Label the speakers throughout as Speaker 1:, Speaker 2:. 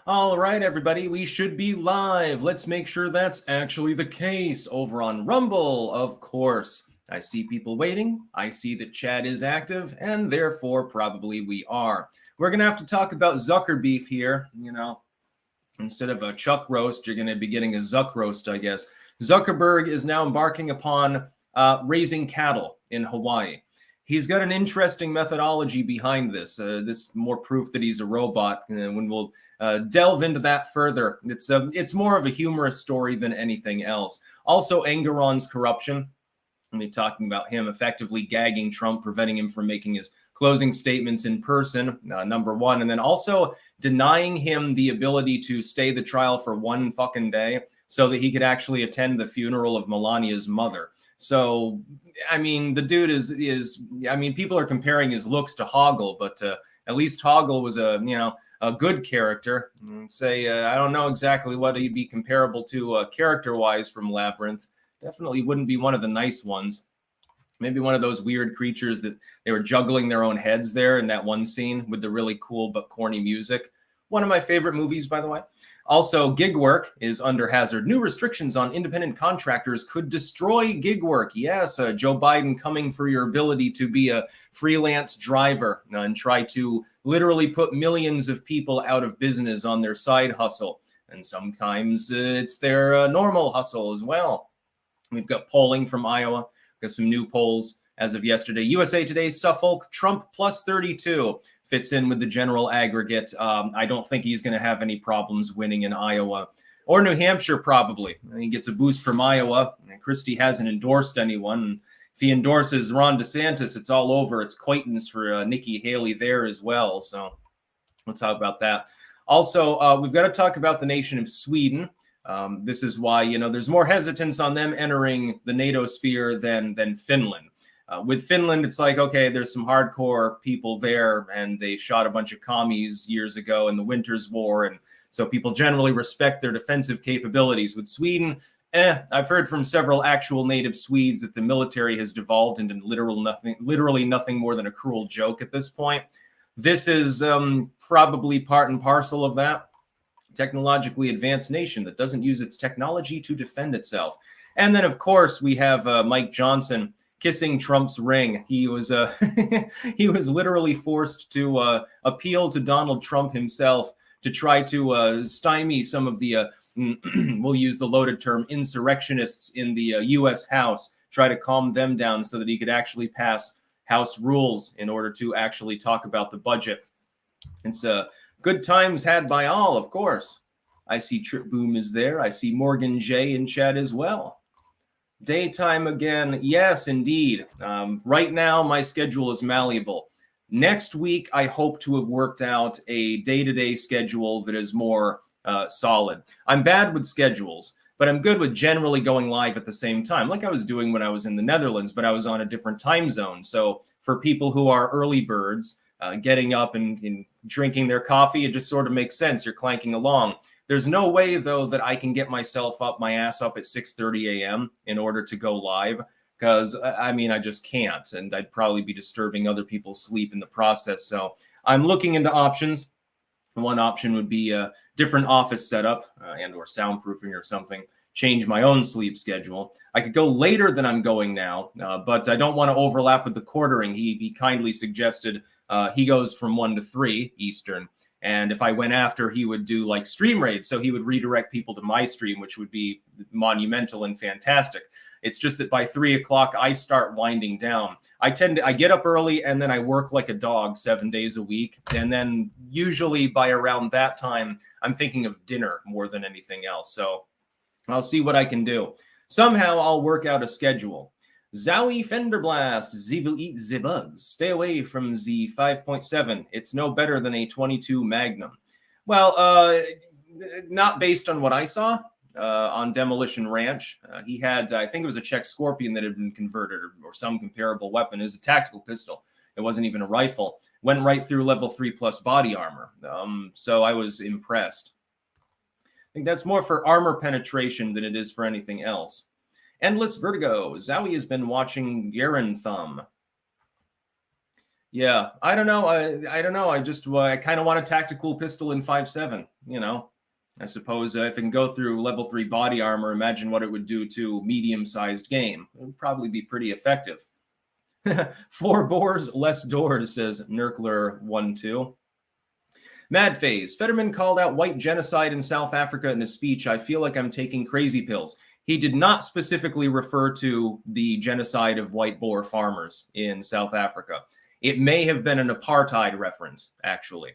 Speaker 1: All right, everybody, we should be live. Let's make sure that's actually the case over on Rumble, of course. I see people waiting. I see that chat is active, and therefore, probably we are. We're going to have to talk about Zuckerbeef here. Instead of a Chuck roast, you're going to be getting a Zuck roast, I guess. Zuckerberg is now embarking upon raising cattle in Hawaii. He's got an interesting methodology behind this. This more proof that he's a robot. When we'll delve into that further, it's more of a humorous story than anything else. Also, Engoron's corruption. I'll be talking about him effectively gagging Trump, preventing him from making his closing statements in person, number one, and then also denying him the ability to stay the trial for one fucking day so that he could actually attend the funeral of Melania's mother. So, I mean, the dude is people are comparing his looks to Hoggle, but at least Hoggle was a good character. I don't know exactly what he'd be comparable to character-wise from Labyrinth. Definitely wouldn't be one of the nice ones. Maybe one of those weird creatures that they were juggling their own heads there in that one scene with the really cool but corny music. One of my favorite movies, by the way. Also, gig work is under hazard. New restrictions on independent contractors could destroy gig work. Yes, Joe Biden coming for your ability to be a freelance driver and try to literally put millions of people out of business on their side hustle. And sometimes it's their normal hustle as well. We've got polling from Iowa. We've got some new polls as of yesterday. USA Today, Suffolk, Trump plus 32 fits in with the general aggregate. I don't think he's going to have any problems winning in Iowa or New Hampshire, probably. He gets a boost from Iowa. Christie hasn't endorsed anyone. If he endorses Ron DeSantis, it's all over. It's acquaintance for Nikki Haley there as well. So we'll talk about that. Also, we've got to talk about the nation of Sweden. This is why, there's more hesitance on them entering the NATO sphere than Finland. With Finland, it's like, okay, there's some hardcore people there, and they shot a bunch of commies years ago in the Winter's War, and so people generally respect their defensive capabilities. With Sweden, I've heard from several actual native Swedes that the military has devolved into literally nothing more than a cruel joke at this point. This is probably part and parcel of that. Technologically advanced nation that doesn't use its technology to defend itself. And then, of course, we have Mike Johnson kissing Trump's ring. He was he was literally forced to appeal to Donald Trump himself to try to stymie some of the, we'll use the loaded term, insurrectionists in the U.S. House, try to calm them down so that he could actually pass House rules in order to actually talk about the budget. It's good times had by all, of course. I see Trip Boom is there. I see Morgan J in chat as well. Daytime again. Yes, indeed. Right now, my schedule is malleable. Next week, I hope to have worked out a day-to-day schedule that is more solid. I'm bad with schedules, but I'm good with generally going live at the same time, like I was doing when I was in the Netherlands, but I was on a different time zone. So for people who are early birds, getting up and drinking their coffee, it just sort of makes sense. You're clanking along. There's no way, though, that I can get myself up, my ass up at 6:30 a.m. in order to go live, because, I just can't, and I'd probably be disturbing other people's sleep in the process. So I'm looking into options. One option would be a different office setup and or soundproofing or something, change my own sleep schedule. I could go later than I'm going now, but I don't want to overlap with the quartering. He kindly suggested he goes from 1 to 3 Eastern. And if I went after, he would do like stream raids. So he would redirect people to my stream, which would be monumental and fantastic. It's just that by 3 o'clock, I start winding down. I get up early and then I work like a dog 7 days a week. And then usually by around that time, I'm thinking of dinner more than anything else. So I'll see what I can do. Somehow I'll work out a schedule. Zowie Fenderblast, Z will eat the bugs. Stay away from Z 5.7. It's no better than a 22 Magnum. Well, not based on what I saw on Demolition Ranch. He had, I think it was a Czech Scorpion that had been converted or some comparable weapon as a tactical pistol. It wasn't even a rifle. Went right through level 3 plus body armor. So I was impressed. I think that's more for armor penetration than it is for anything else. Endless Vertigo. Zowie has been watching Garen Thumb. Yeah, I don't know. I don't know. I kind of want a tactical pistol in 5.7. You know, I suppose if it can go through level 3 body armor, imagine what it would do to medium-sized game. It would probably be pretty effective. 4 bores, less doors, says Nurkler12. Mad Phase. Fetterman called out white genocide in South Africa in a speech. I feel like I'm taking crazy pills. He did not specifically refer to the genocide of white Boer farmers in South Africa. It may have been an apartheid reference, actually.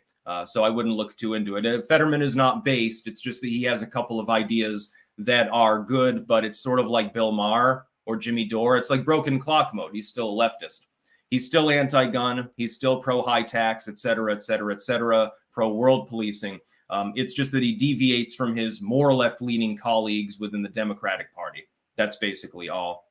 Speaker 1: So I wouldn't look too into it. Fetterman is not based. It's just that he has a couple of ideas that are good, but it's sort of like Bill Maher or Jimmy Dore. It's like broken clock mode. He's still a leftist. He's still anti-gun. He's still pro-high tax, et cetera, et cetera, et cetera, pro-world policing. It's just that he deviates from his more left-leaning colleagues within the Democratic Party. That's basically all.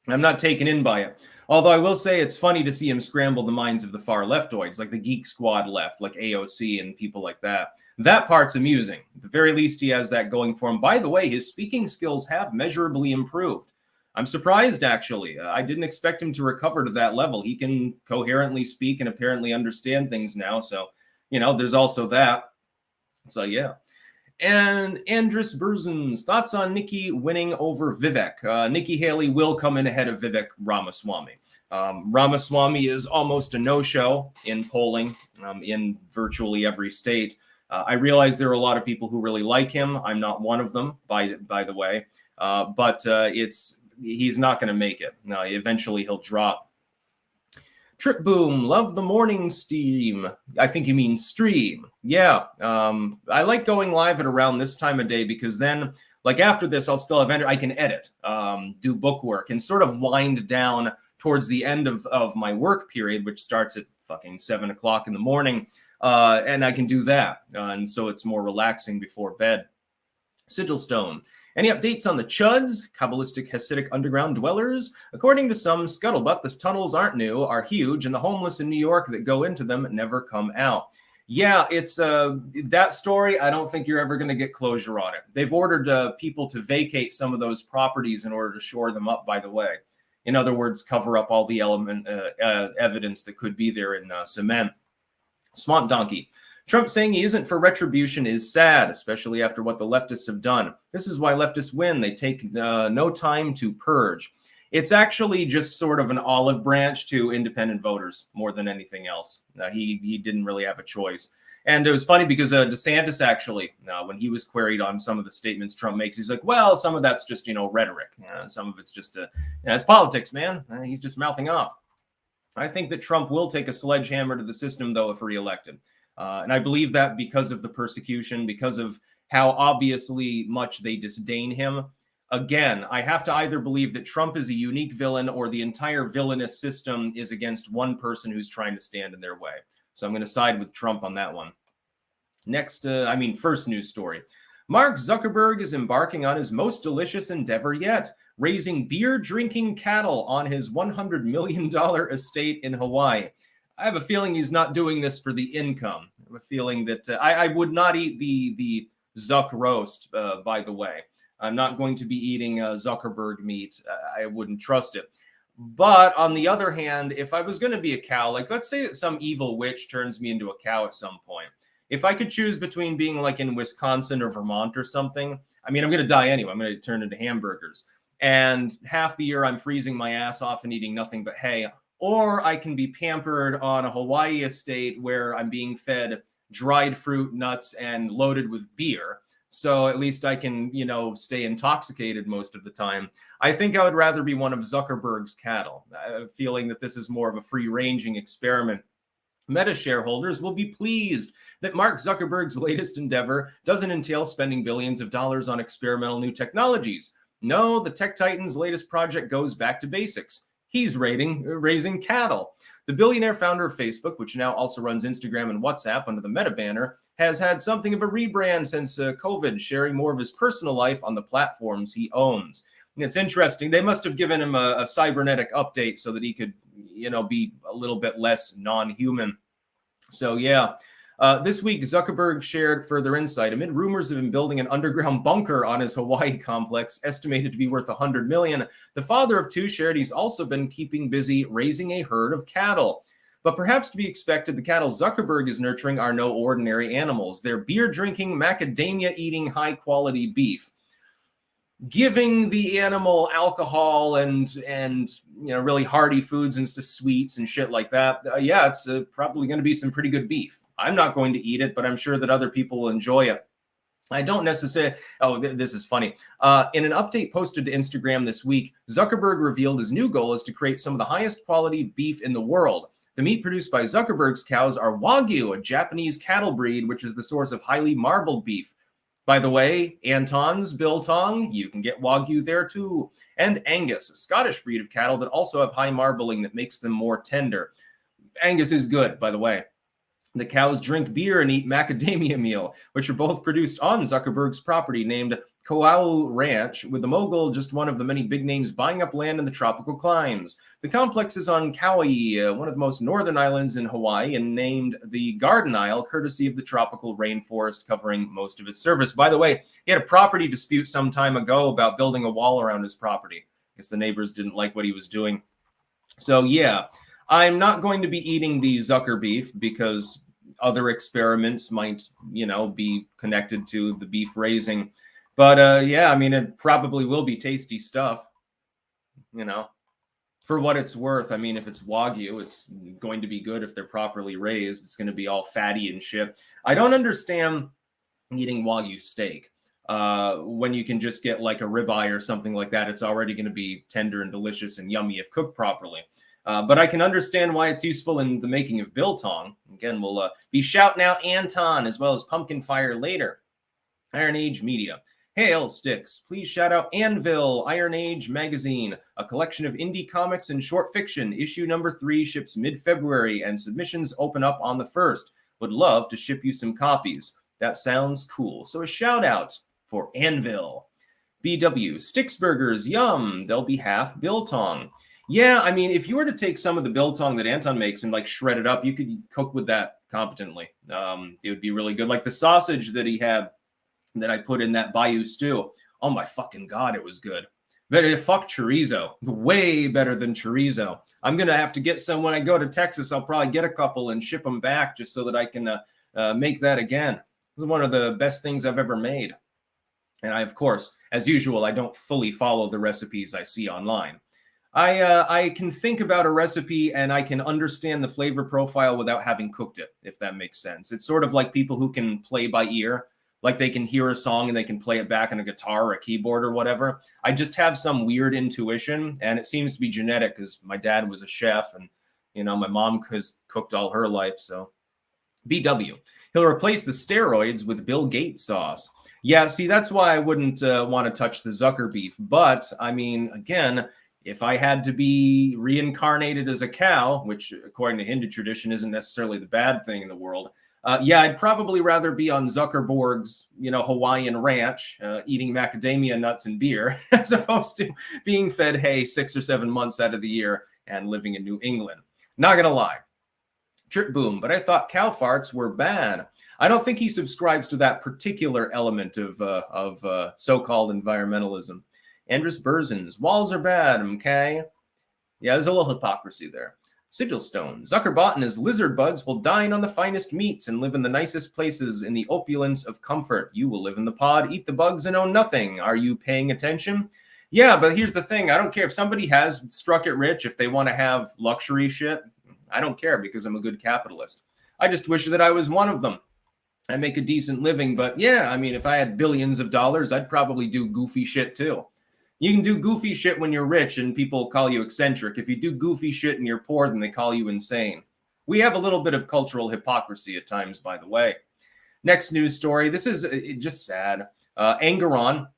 Speaker 1: I'm not taken in by it. Although I will say it's funny to see him scramble the minds of the far leftoids, like the Geek Squad left, like AOC and people like that. That part's amusing. At the very least, he has that going for him. By the way, his speaking skills have measurably improved. I'm surprised, actually. I didn't expect him to recover to that level. He can coherently speak and apparently understand things now. So, there's also that. So, yeah. And Andris Berzins, thoughts on Nikki winning over Vivek? Nikki Haley will come in ahead of Vivek Ramaswamy. Ramaswamy is almost a no-show in polling in virtually every state. I realize there are a lot of people who really like him. I'm not one of them, by the way. But he's not going to make it. No, eventually he'll drop. Trip Boom, love the morning steam. I think you mean stream. Yeah, I like going live at around this time of day because then, like after this, I'll still have I can edit, do book work, and sort of wind down towards the end of my work period, which starts at fucking 7 o'clock in the morning, and I can do that, and so it's more relaxing before bed. Sigilstone. Any updates on the Chuds, Kabbalistic Hasidic underground dwellers? According to some scuttlebutt, the tunnels aren't new, are huge, and the homeless in New York that go into them never come out. Yeah, it's that story. I don't think you're ever going to get closure on it. They've ordered people to vacate some of those properties in order to shore them up, by the way. In other words, cover up all the evidence that could be there in cement. Swamp Donkey. Trump saying he isn't for retribution is sad, especially after what the leftists have done. This is why leftists win. They take no time to purge. It's actually just sort of an olive branch to independent voters more than anything else. He didn't really have a choice. And it was funny because DeSantis actually, when he was queried on some of the statements Trump makes, he's like, well, some of that's just, rhetoric. Some of it's just, it's politics, man. He's just mouthing off. I think that Trump will take a sledgehammer to the system, though, if reelected. And I believe that because of the persecution, because of how obviously much they disdain him. Again, I have to either believe that Trump is a unique villain or the entire villainous system is against one person who's trying to stand in their way. So I'm going to side with Trump on that one. Next, first news story. Mark Zuckerberg is embarking on his most delicious endeavor yet, raising beer-drinking cattle on his $100 million estate in Hawaii. I have a feeling he's not doing this for the income. I have a feeling that I would not eat the Zuck roast, by the way. I'm not going to be eating Zuckerberg meat. I wouldn't trust it. But on the other hand, if I was going to be a cow, like let's say that some evil witch turns me into a cow at some point. If I could choose between being like in Wisconsin or Vermont or something, I'm going to die anyway. I'm going to turn into hamburgers. And half the year I'm freezing my ass off and eating nothing but hay. Or I can be pampered on a Hawaii estate where I'm being fed dried fruit, nuts, and loaded with beer. So at least I can, stay intoxicated most of the time. I think I would rather be one of Zuckerberg's cattle, feeling that this is more of a free-ranging experiment. Meta shareholders will be pleased that Mark Zuckerberg's latest endeavor doesn't entail spending billions of dollars on experimental new technologies. No, the tech titan's latest project goes back to basics. He's raising cattle. The billionaire founder of Facebook, which now also runs Instagram and WhatsApp under the Meta banner, has had something of a rebrand since COVID, sharing more of his personal life on the platforms he owns. And it's interesting. They must have given him a cybernetic update so that he could, be a little bit less non-human. So, yeah. This week, Zuckerberg shared further insight. Amid rumors of him building an underground bunker on his Hawaii complex, estimated to be worth $100 million, the father of two shared he's also been keeping busy raising a herd of cattle. But perhaps to be expected, the cattle Zuckerberg is nurturing are no ordinary animals. They're beer-drinking, macadamia-eating, high-quality beef. Giving the animal alcohol and really hearty foods and stuff, sweets and shit like that, yeah, it's probably going to be some pretty good beef. I'm not going to eat it, but I'm sure that other people will enjoy it. I don't necessarily. Oh, this is funny. In an update posted to Instagram this week, Zuckerberg revealed his new goal is to create some of the highest quality beef in the world. The meat produced by Zuckerberg's cows are Wagyu, a Japanese cattle breed, which is the source of highly marbled beef. By the way, Anton's Biltong, you can get Wagyu there too. And Angus, a Scottish breed of cattle that also have high marbling that makes them more tender. Angus is good, by the way. The cows drink beer and eat macadamia meal, which are both produced on Zuckerberg's property named Kowau Ranch, with the mogul just one of the many big names buying up land in the tropical climes. The complex is on Kauai, one of the most northern islands in Hawaii, and named the Garden Isle, courtesy of the tropical rainforest covering most of its surface. By the way, he had a property dispute some time ago about building a wall around his property. I guess the neighbors didn't like what he was doing. So yeah, I'm not going to be eating the Zuckerbeef because other experiments might, be connected to the beef raising. But yeah, I mean, it probably will be tasty stuff, for what it's worth. I mean, if it's Wagyu, it's going to be good if they're properly raised. It's going to be all fatty and shit. I don't understand eating Wagyu steak when you can just get like a ribeye or something like that. It's already going to be tender and delicious and yummy if cooked properly. But I can understand why it's useful in the making of biltong. Again, we'll be shouting out Anton as well as Pumpkin Fire later. Iron Age Media. Hail Sticks, please shout out Anvil, Iron Age Magazine, a collection of indie comics and short fiction. Issue number 3 ships mid-February and submissions open up on the 1st. Would love to ship you some copies. That sounds cool. So a shout out for Anvil. BW, Sticks Burgers, yum. They'll be half biltong. Yeah, I mean, if you were to take some of the biltong that Anton makes and like shred it up, you could cook with that competently. It would be really good. Like the sausage that he had that I put in that Bayou stew. Oh my fucking God, it was good. But fuck chorizo. Way better than chorizo. I'm going to have to get some when I go to Texas. I'll probably get a couple and ship them back just so that I can make that again. It was one of the best things I've ever made. And I, of course, as usual, I don't fully follow the recipes I see online. I can think about a recipe and I can understand the flavor profile without having cooked it, if that makes sense. It's sort of like people who can play by ear. Like they can hear a song and they can play it back on a guitar or a keyboard or whatever. I just have some weird intuition, and it seems to be genetic because my dad was a chef and, my mom has cooked all her life. So BW, he'll replace the steroids with Bill Gates sauce. Yeah, see, that's why I wouldn't want to touch the Zuckerbeef. But I mean, again, if I had to be reincarnated as a cow, which according to Hindu tradition isn't necessarily the bad thing in the world, yeah, I'd probably rather be on Zuckerberg's, Hawaiian ranch, eating macadamia nuts and beer, as opposed to being fed hay 6 or 7 months out of the year and living in New England. Not gonna lie. Trip boom, but I thought cow farts were bad. I don't think he subscribes to that particular element of so-called environmentalism. Andrus Berzins, walls are bad, okay? Yeah, there's a little hypocrisy there. Sigilstone, Zuckerbot and his lizard buds will dine on the finest meats and live in the nicest places in the opulence of comfort. You will live in the pod, eat the bugs, and own nothing. Are you paying attention? Yeah, but here's the thing. I don't care if somebody has struck it rich, if they want to have luxury shit. I don't care because I'm a good capitalist. I just wish that I was one of them. I make a decent living, but yeah, I mean, if I had billions of dollars, I'd probably do goofy shit too. You can do goofy shit when you're rich and people call you eccentric. If you do goofy shit and you're poor, then they call you insane. We have a little bit of cultural hypocrisy at times, by the way. Next news story. This is just sad. Engoron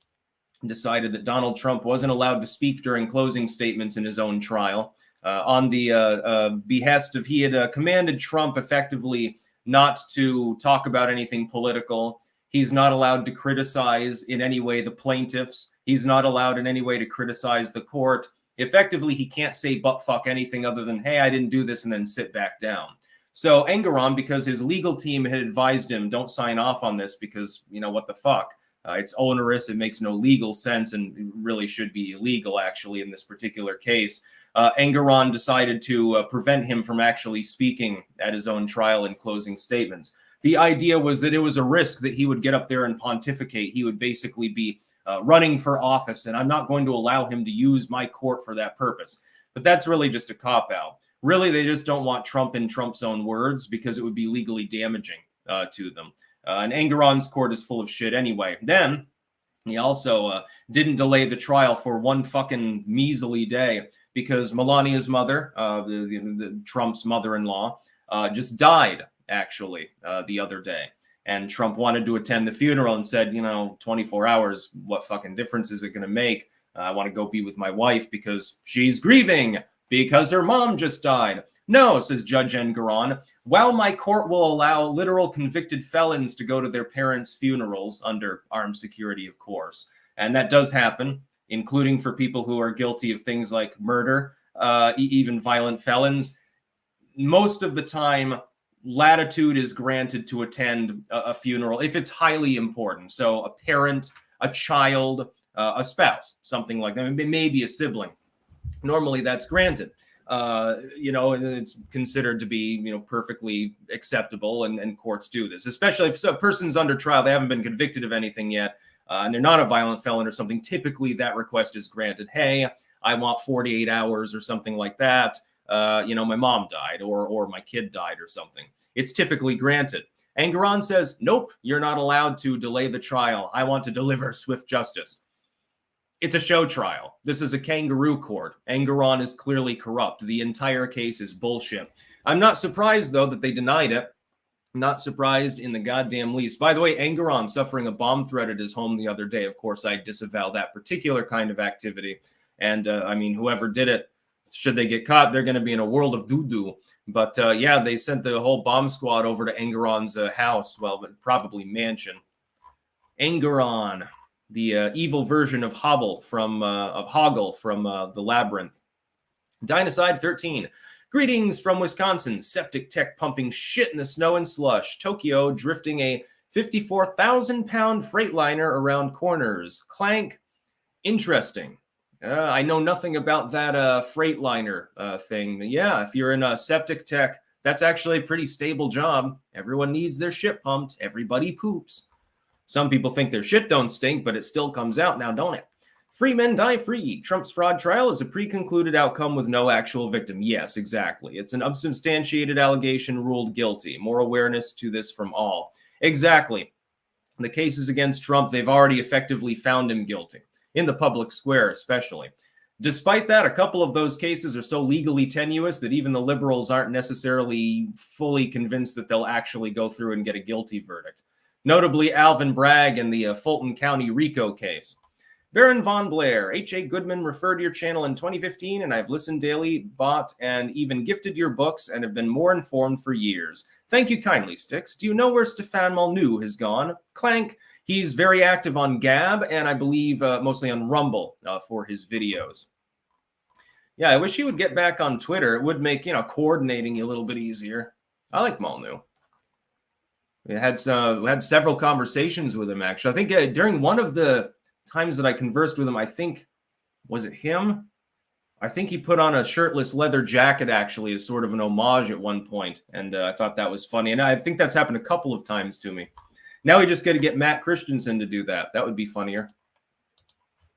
Speaker 1: decided that Donald Trump wasn't allowed to speak during closing statements in his own trial on the behest of he had commanded Trump effectively not to talk about anything political. He's not allowed to criticize in any way the plaintiffs. He's not allowed in any way to criticize the court. Effectively, he can't say but fuck anything other than, hey, I didn't do this, and then sit back down. So Engoron, because his legal team had advised him, don't sign off on this because, what the fuck? It's onerous. It makes no legal sense and it really should be illegal, actually, in this particular case. Engoron decided to prevent him from actually speaking at his own trial in closing statements. The idea was that it was a risk that he would get up there and pontificate. He would basically be running for office, and I'm not going to allow him to use my court for that purpose. But that's really just a cop-out. Really, they just don't want Trump in Trump's own words because it would be legally damaging to them. And Engoron's court is full of shit anyway. Then he also didn't delay the trial for one fucking measly day because Melania's mother, Trump's mother-in-law, just died, actually, the other day. And Trump wanted to attend the funeral and said, 24 hours, what fucking difference is it going to make? I want to go be with my wife because she's grieving because her mom just died. No, says Judge Engoron, while my court will allow literal convicted felons to go to their parents' funerals under armed security, of course, and that does happen, including for people who are guilty of things like murder, even violent felons, most of the time, latitude is granted to attend a funeral if it's highly important. So a parent, a child, a spouse, something like that, maybe a sibling. Normally that's granted. And it's considered to be, perfectly acceptable, and courts do this, especially if a person's under trial, they haven't been convicted of anything yet, and they're not a violent felon or something. Typically that request is granted. Hey, I want 48 hours or something like that. My mom died or my kid died or something. It's typically granted. Engoron says, nope, you're not allowed to delay the trial. I want to deliver swift justice. It's a show trial. This is a kangaroo court. Engoron is clearly corrupt. The entire case is bullshit. I'm not surprised, though, that they denied it. Not surprised in the goddamn least. By the way, Engoron suffering a bomb threat at his home the other day. Of course, I disavow that particular kind of activity. And, whoever did it, should they get caught, they're going to be in a world of doo-doo. But, they sent the whole bomb squad over to Engoron's house. Well, probably mansion. Engoron. The evil version of Hoggle from The Labyrinth. Dynaside 13. Greetings from Wisconsin. Septic tech pumping shit in the snow and slush. Tokyo drifting a 54,000-pound Freightliner around corners. Clank. Interesting. I know nothing about that Freightliner thing. Yeah, if you're in a septic tech, that's actually a pretty stable job. Everyone needs their shit pumped. Everybody poops. Some people think their shit don't stink, but it still comes out now, don't it? Free men die free. Trump's fraud trial is a pre-concluded outcome with no actual victim. Yes, exactly. It's an unsubstantiated allegation ruled guilty. More awareness to this from all. Exactly. The cases against Trump, they've already effectively found him guilty. In the public square, especially. Despite that, a couple of those cases are so legally tenuous that even the liberals aren't necessarily fully convinced that they'll actually go through and get a guilty verdict. Notably, Alvin Bragg and the Fulton County RICO case. Baron Von Blair, H.A. Goodman referred to your channel in 2015, and I've listened daily, bought, and even gifted your books, and have been more informed for years. Thank you kindly, Sticks. Do you know where Stefan Molyneux has gone? Clank. He's very active on Gab, and I believe mostly on Rumble for his videos. Yeah, I wish he would get back on Twitter. It would make, coordinating a little bit easier. I like Molyneux. We had several conversations with him, actually. I think during one of the times that I conversed with him, was it him? I think he put on a shirtless leather jacket, actually, as sort of an homage at one point, and I thought that was funny. And I think that's happened a couple of times to me. Now we just got to get Matt Christensen to do that. That would be funnier.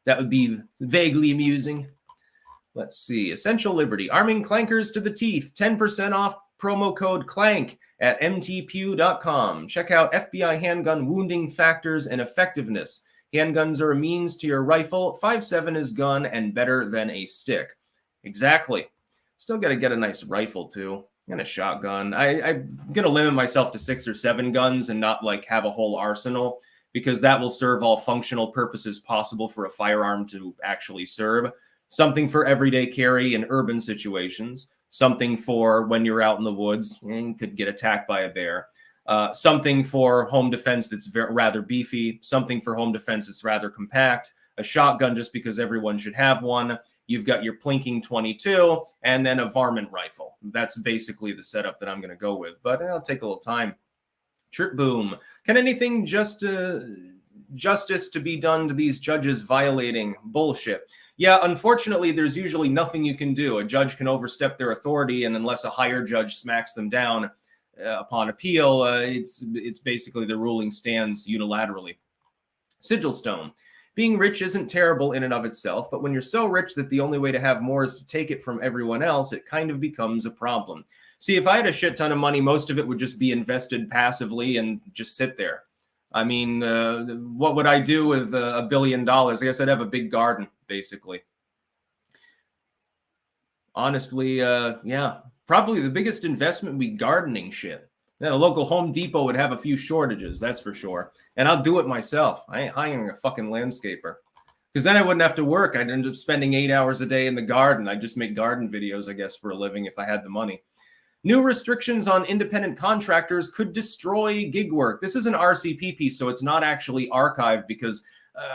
Speaker 1: That would be vaguely amusing. Let's see. Essential Liberty. Arming clankers to the teeth. 10% off promo code CLANK at mtpew.com. Check out FBI handgun wounding factors and effectiveness. Handguns are a means to your rifle. 5.7 is gun and better than a stick. Exactly. Still got to get a nice rifle, too. And a shotgun. I'm going to limit myself to 6 or 7 guns and not have a whole arsenal, because that will serve all functional purposes possible for a firearm to actually serve. Something for everyday carry in urban situations. Something for when you're out in the woods and could get attacked by a bear. Something for home defense that's rather beefy. Something for home defense that's rather compact. A shotgun just because everyone should have one. You've got your plinking 22 and then a varmint rifle. That's basically the setup that I'm going to go with, but it'll take a little time. Trip Boom. Can anything justice to be done to these judges violating bullshit? Yeah, unfortunately, there's usually nothing you can do. A judge can overstep their authority, and unless a higher judge smacks them down upon appeal, it's basically the ruling stands unilaterally. Sigil Stone. Being rich isn't terrible in and of itself, but when you're so rich that the only way to have more is to take it from everyone else, it kind of becomes a problem. See, if I had a shit ton of money, most of it would just be invested passively and just sit there. I mean, what would I do with $1 billion? I guess I'd have a big garden, basically. Honestly, yeah, probably the biggest investment would be gardening shit. Then a local Home Depot would have a few shortages, that's for sure. And I'll do it myself. I ain't hiring a fucking landscaper. Because then I wouldn't have to work. I'd end up spending 8 hours a day in the garden. I'd just make garden videos, I guess, for a living if I had the money. New restrictions on independent contractors could destroy gig work. This is an RCP piece, so it's not actually archived because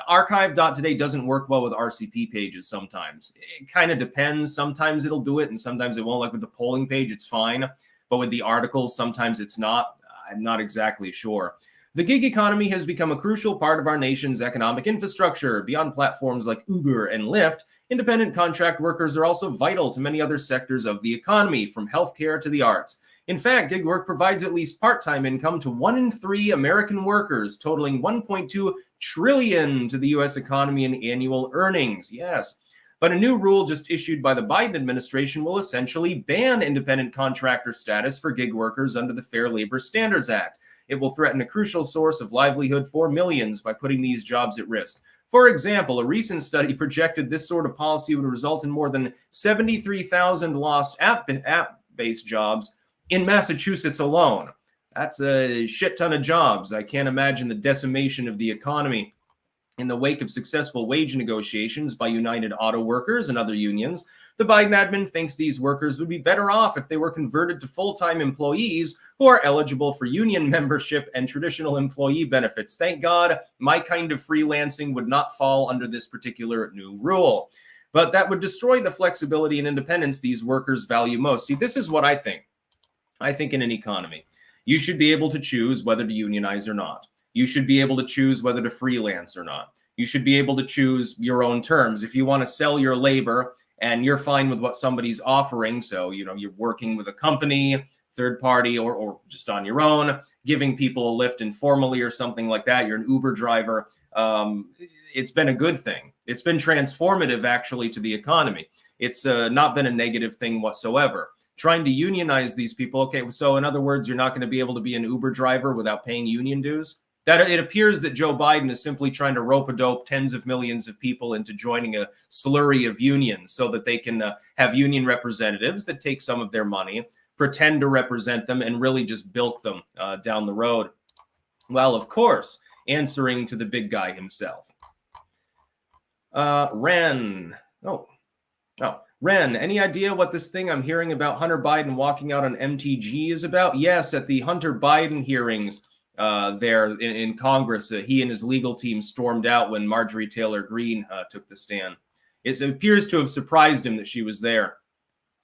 Speaker 1: archive.today doesn't work well with RCP pages sometimes. It kind of depends. Sometimes it'll do it and sometimes it won't. Like with the polling page, it's fine. But with the articles, sometimes it's not. I'm not exactly sure. The gig economy has become a crucial part of our nation's economic infrastructure. Beyond platforms like Uber and Lyft, independent contract workers are also vital to many other sectors of the economy, from healthcare to the arts. In fact, gig work provides at least part-time income to 1 in 3 American workers, totaling $1.2 trillion to the U.S. economy in annual earnings. Yes. But a new rule just issued by the Biden administration will essentially ban independent contractor status for gig workers under the Fair Labor Standards Act. It will threaten a crucial source of livelihood for millions by putting these jobs at risk. For example, a recent study projected this sort of policy would result in more than 73,000 lost app-based jobs in Massachusetts alone. That's a shit ton of jobs. I can't imagine the decimation of the economy. In the wake of successful wage negotiations by United Auto Workers and other unions, the Biden admin thinks these workers would be better off if they were converted to full-time employees who are eligible for union membership and traditional employee benefits. Thank God my kind of freelancing would not fall under this particular new rule. But that would destroy the flexibility and independence these workers value most. See, this is what I think. I think in an economy, you should be able to choose whether to unionize or not. You should be able to choose whether to freelance or not. You should be able to choose your own terms. If you want to sell your labor and you're fine with what somebody's offering, so, you're working with a company, third party, or just on your own, giving people a lift informally or something like that, you're an Uber driver, it's been a good thing. It's been transformative, actually, to the economy. It's not been a negative thing whatsoever. Trying to unionize these people, okay, so in other words, you're not going to be able to be an Uber driver without paying union dues? That it appears that Joe Biden is simply trying to rope-a-dope tens of millions of people into joining a slurry of unions so that they can have union representatives that take some of their money, pretend to represent them, and really just bilk them down the road. Well, of course, answering to the big guy himself. Ren, any idea what this thing I'm hearing about Hunter Biden walking out on MTG is about? Yes, at the Hunter Biden hearings, there in Congress, he and his legal team stormed out when Marjorie Taylor Greene took the stand. It appears to have surprised him that she was there.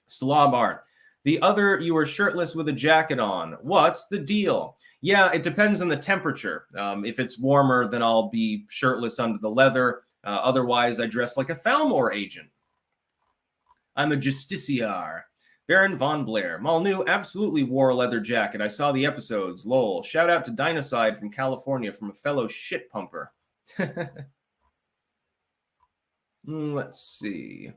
Speaker 1: Slob Art. The other, you were shirtless with a jacket on. What's the deal? Yeah, it depends on the temperature. If it's warmer, then I'll be shirtless under the leather. Otherwise, I dress like a Falmore agent. I'm a justiciar. Baron Von Blair. Malnu absolutely wore a leather jacket. I saw the episodes. Lol. Shout out to Dinocide from California from a fellow shit pumper. Let's see.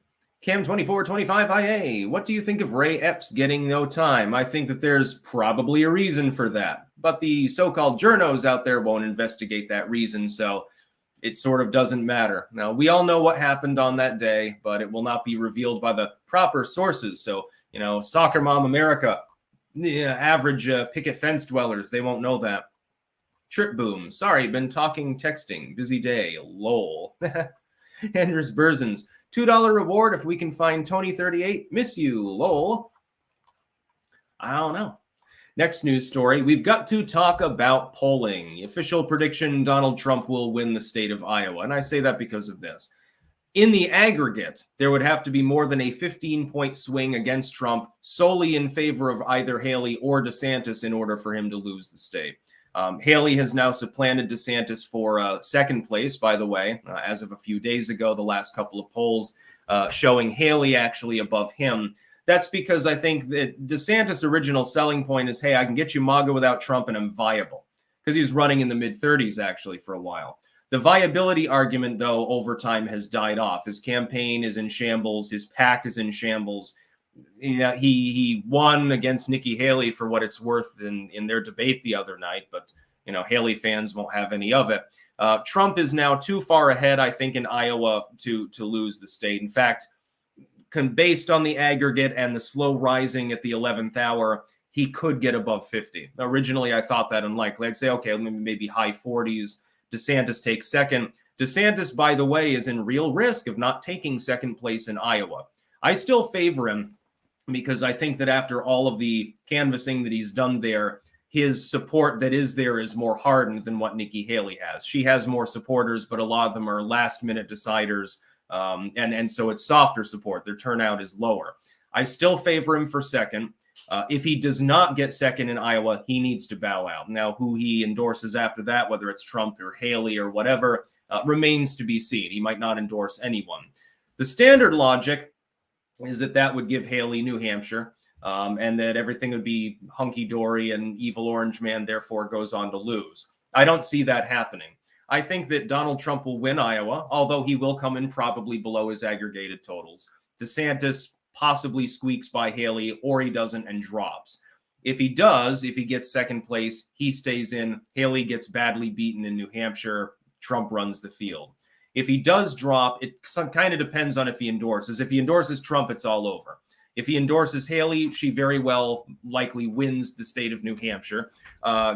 Speaker 1: Cam2425IA. What do you think of Ray Epps getting no time? I think that there's probably a reason for that. But the so-called journos out there won't investigate that reason, so it sort of doesn't matter. Now, we all know what happened on that day, but it will not be revealed by the proper sources. So, Soccer Mom America, average picket fence dwellers, they won't know that. Trip Boom, sorry, been texting, busy day, lol. Andrews Burzens, $2 reward if we can find Tony38, miss you, lol. I don't know. Next news story, we've got to talk about polling. Official prediction, Donald Trump will win the state of Iowa. And I say that because of this. In the aggregate, there would have to be more than a 15-point swing against Trump solely in favor of either Haley or DeSantis in order for him to lose the state. Haley has now supplanted DeSantis for second place, by the way, as of a few days ago, the last couple of polls showing Haley actually above him. That's because I think that DeSantis' original selling point is, hey, I can get you MAGA without Trump and I'm viable, because he was running in the mid-30s actually for a while. The viability argument, though, over time has died off. His campaign is in shambles. His PAC is in shambles. He won against Nikki Haley for what it's worth in their debate the other night, but Haley fans won't have any of it. Trump is now too far ahead, I think, in Iowa to lose the state. In fact, based on the aggregate and the slow rising at the 11th hour, he could get above 50. Originally, I thought that unlikely. I'd say, okay, maybe high 40s. DeSantis takes second. DeSantis, by the way, is in real risk of not taking second place in Iowa. I still favor him because I think that after all of the canvassing that he's done there, his support that is there is more hardened than what Nikki Haley has. She has more supporters, but a lot of them are last-minute deciders, and so it's softer support. Their turnout is lower. I still favor him for second. If he does not get second in Iowa, he needs to bow out. Now, who he endorses after that, whether it's Trump or Haley or whatever, remains to be seen. He might not endorse anyone. The standard logic is that would give Haley New Hampshire, and that everything would be hunky-dory and evil orange man therefore goes on to lose. I don't see that happening. I think that Donald Trump will win Iowa, although he will come in probably below his aggregated totals. DeSantis possibly squeaks by Haley, or he doesn't and drops. If he does, if he gets second place, he stays in. Haley gets badly beaten in New Hampshire. Trump runs the field. If he does drop, it kind of depends on if he endorses. If he endorses Trump, it's all over. If he endorses Haley, she very well likely wins the state of New Hampshire,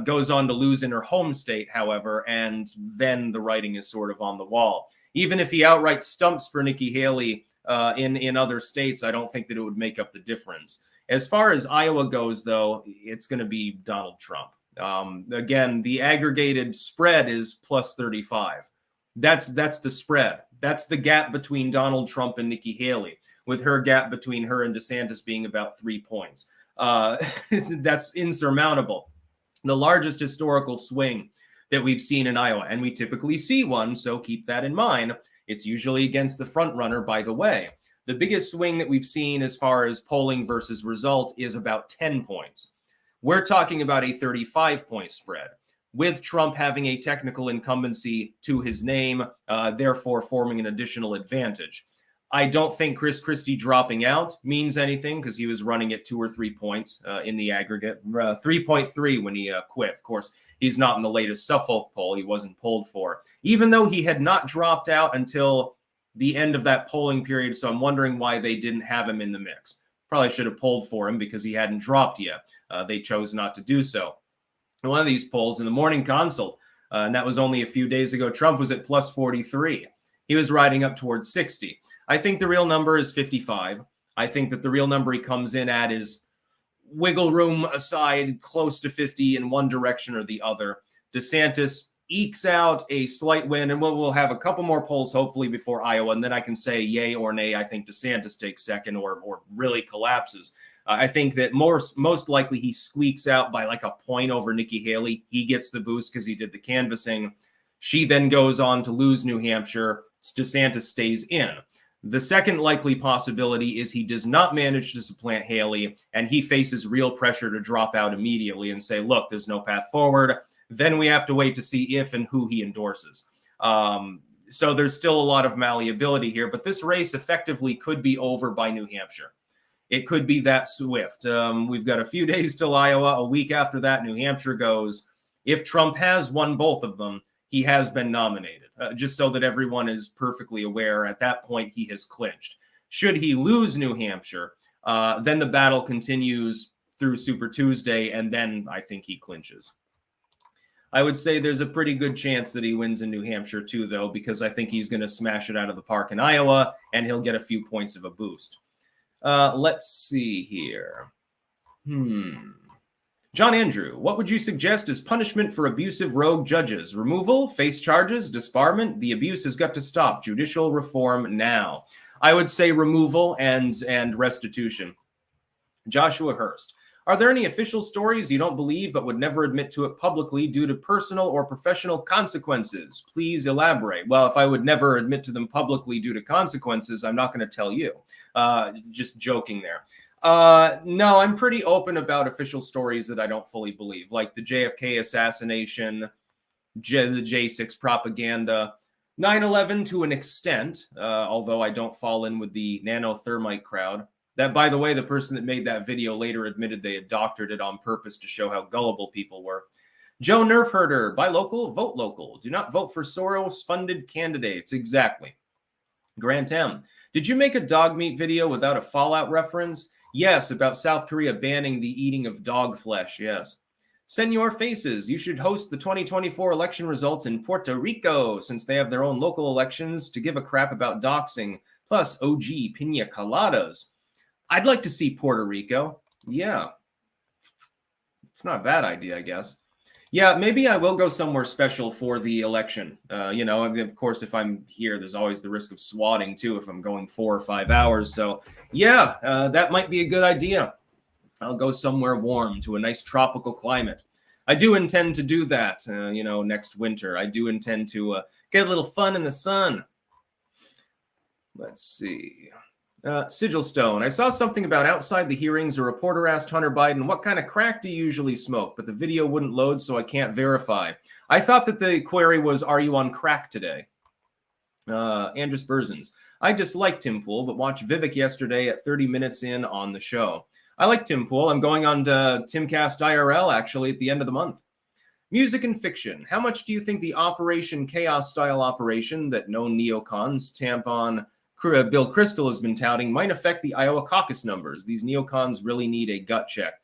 Speaker 1: goes on to lose in her home state, however, and then the writing is sort of on the wall. Even if he outright stumps for Nikki Haley in other states, I don't think that it would make up the difference. As far as Iowa goes, though, it's going to be Donald Trump. Again, the aggregated spread is plus 35. That's the spread. That's the gap between Donald Trump and Nikki Haley, with her gap between her and DeSantis being about 3 points. That's insurmountable. The largest historical swing that we've seen in Iowa, and we typically see one, so keep that in mind. It's usually against the front runner, by the way. The biggest swing that we've seen as far as polling versus result is about 10 points. We're talking about a 35-point spread, with Trump having a technical incumbency to his name, therefore forming an additional advantage. I don't think Chris Christie dropping out means anything because he was running at 2 or 3 points in the aggregate, 3.3 when he quit. Of course, he's not in the latest Suffolk poll. He wasn't polled for, even though he had not dropped out until the end of that polling period. So I'm wondering why they didn't have him in the mix. Probably should have polled for him because he hadn't dropped yet. They chose not to do so. In one of these polls in the Morning Consult, and that was only a few days ago, Trump was at plus 43. He was riding up towards 60. I think the real number is 55. I think that the real number he comes in at is, wiggle room aside, close to 50 in one direction or the other. DeSantis ekes out a slight win, and we'll have a couple more polls hopefully before Iowa, and then I can say yay or nay. I think DeSantis takes second or really collapses. I think that most likely he squeaks out by like a point over Nikki Haley. He gets the boost because he did the canvassing. She then goes on to lose New Hampshire. DeSantis stays in. The second likely possibility is he does not manage to supplant Haley, and he faces real pressure to drop out immediately and say, look, there's no path forward. Then we have to wait to see if and who he endorses. So there's still a lot of malleability here, but this race effectively could be over by New Hampshire. It could be that swift. We've got a few days till Iowa. A week after that, New Hampshire goes. If Trump has won both of them, he has been nominated, just so that everyone is perfectly aware. At that point, he has clinched. Should he lose New Hampshire, then the battle continues through Super Tuesday, and then I think he clinches. I would say there's a pretty good chance that he wins in New Hampshire too, though, because I think he's going to smash it out of the park in Iowa, and he'll get a few points of a boost. Let's see here. John Andrew, what would you suggest as punishment for abusive rogue judges? Removal, face charges, disbarment? The abuse has got to stop. Judicial reform now. I would say removal and restitution. Joshua Hurst. Are there any official stories you don't believe but would never admit to it publicly due to personal or professional consequences? Please elaborate. Well, if I would never admit to them publicly due to consequences, I'm not going to tell you. Just joking there. No, I'm pretty open about official stories that I don't fully believe, like the JFK assassination, the J6 propaganda, 9/11 to an extent, although I don't fall in with the nanothermite crowd. That, by the way, the person that made that video later admitted they had doctored it on purpose to show how gullible people were. Joe Nerfherder, buy local, vote local. Do not vote for Soros-funded candidates. Exactly. Grant M. Did you make a dog meat video without a Fallout reference? Yes, about South Korea banning the eating of dog flesh. Yes. Senor Faces, you should host the 2024 election results in Puerto Rico since they have their own local elections to give a crap about doxing, plus OG pina coladas. I'd like to see Puerto Rico. Yeah. It's not a bad idea, I guess. Yeah, maybe I will go somewhere special for the election. Of course, if I'm here, there's always the risk of swatting, too, if I'm going 4 or 5 hours. So, yeah, that might be a good idea. I'll go somewhere warm to a nice tropical climate. I do intend to do that, next winter. I do intend to get a little fun in the sun. Let's see. Sigilstone. I saw something about outside the hearings. A reporter asked Hunter Biden, what kind of crack do you usually smoke? But the video wouldn't load, so I can't verify. I thought that the query was, are you on crack today? Andrus Berzins. I disliked Tim Pool, but watched Vivek yesterday at 30 minutes in on the show. I like Tim Pool. I'm going on to Timcast IRL, actually, at the end of the month. Music and fiction. How much do you think the Operation Chaos-style operation that known neocons tampon Bill Kristol has been touting might affect the Iowa caucus numbers? These neocons really need a gut check.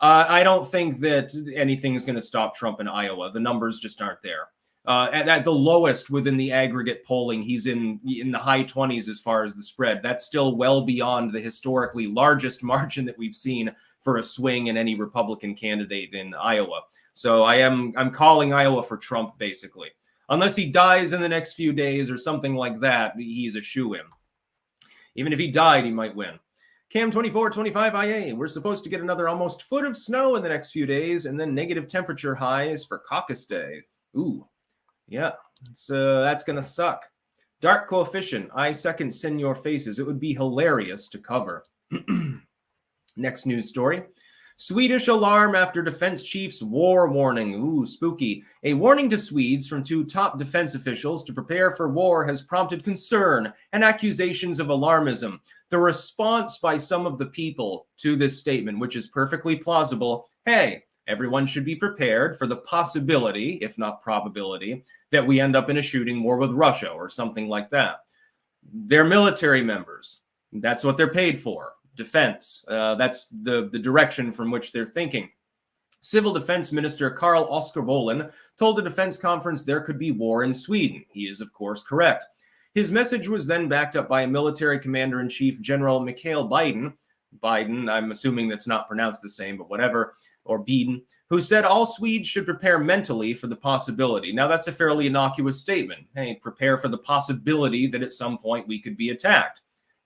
Speaker 1: I don't think that anything is going to stop Trump in Iowa. The numbers just aren't there. At the lowest within the aggregate polling, he's in the high 20s as far as the spread. That's still well beyond the historically largest margin that we've seen for a swing in any Republican candidate in Iowa. So I'm calling Iowa for Trump, basically. Unless he dies in the next few days or something like that, he's a shoo-in. Even if he died, he might win. Cam 2425 IA, we're supposed to get another almost foot of snow in the next few days and then negative temperature highs for caucus day. Ooh, yeah, that's going to suck. Dark Coefficient, I second Senor Faces. It would be hilarious to cover. Next news story. Swedish alarm after defense chief's war warning. Ooh, spooky. A warning to Swedes from 2 top defense officials to prepare for war has prompted concern and accusations of alarmism. The response by some of the people to this statement, which is perfectly plausible, hey, everyone should be prepared for the possibility, if not probability, that we end up in a shooting war with Russia or something like that. They're military members. That's what they're paid for. Defense. That's the direction from which they're thinking. Civil Defense Minister Carl Oskar Bolin told a defense conference there could be war in Sweden. He is, of course, correct. His message was then backed up by a military commander-in-chief, General Mikhail Biden, I'm assuming that's not pronounced the same, but whatever, or Biden, who said all Swedes should prepare mentally for the possibility. Now, that's a fairly innocuous statement. Hey, prepare for the possibility that at some point we could be attacked.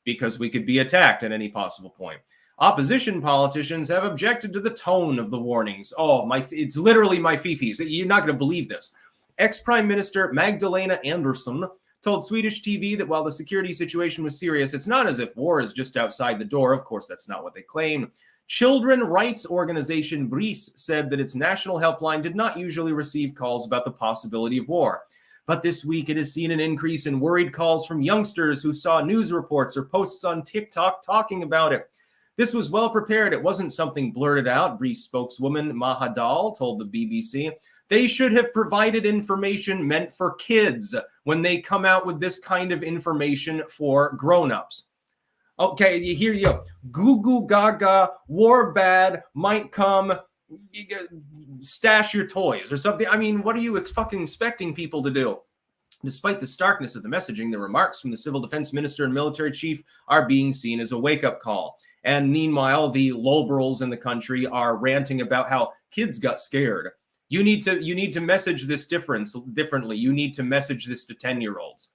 Speaker 1: Because we could be attacked at any possible point. Opposition politicians have objected to the tone of the warnings. Oh, it's literally my fifis. You're not going to believe this. Ex-Prime Minister Magdalena Andersson told Swedish TV that while the security situation was serious, it's not as if war is just outside the door. Of course, that's not what they claim. Children rights organization BRIS said that its national helpline did not usually receive calls about the possibility of war. But this week, it has seen an increase in worried calls from youngsters who saw news reports or posts on TikTok talking about it. This was well prepared. It wasn't something blurted out, BRIS spokeswoman Mahadal told the BBC. They should have provided information meant for kids when they come out with this kind of information for grown-ups. Okay, you go. Goo goo gaga, war bad, might come, stash your toys or something. I mean, what are you fucking expecting people to do? Despite the starkness of the messaging, the remarks from the civil defense minister and military chief are being seen as a wake-up call. And meanwhile, the liberals in the country are ranting about how kids got scared. You need to message this differently. You need to message this to 10-year-olds.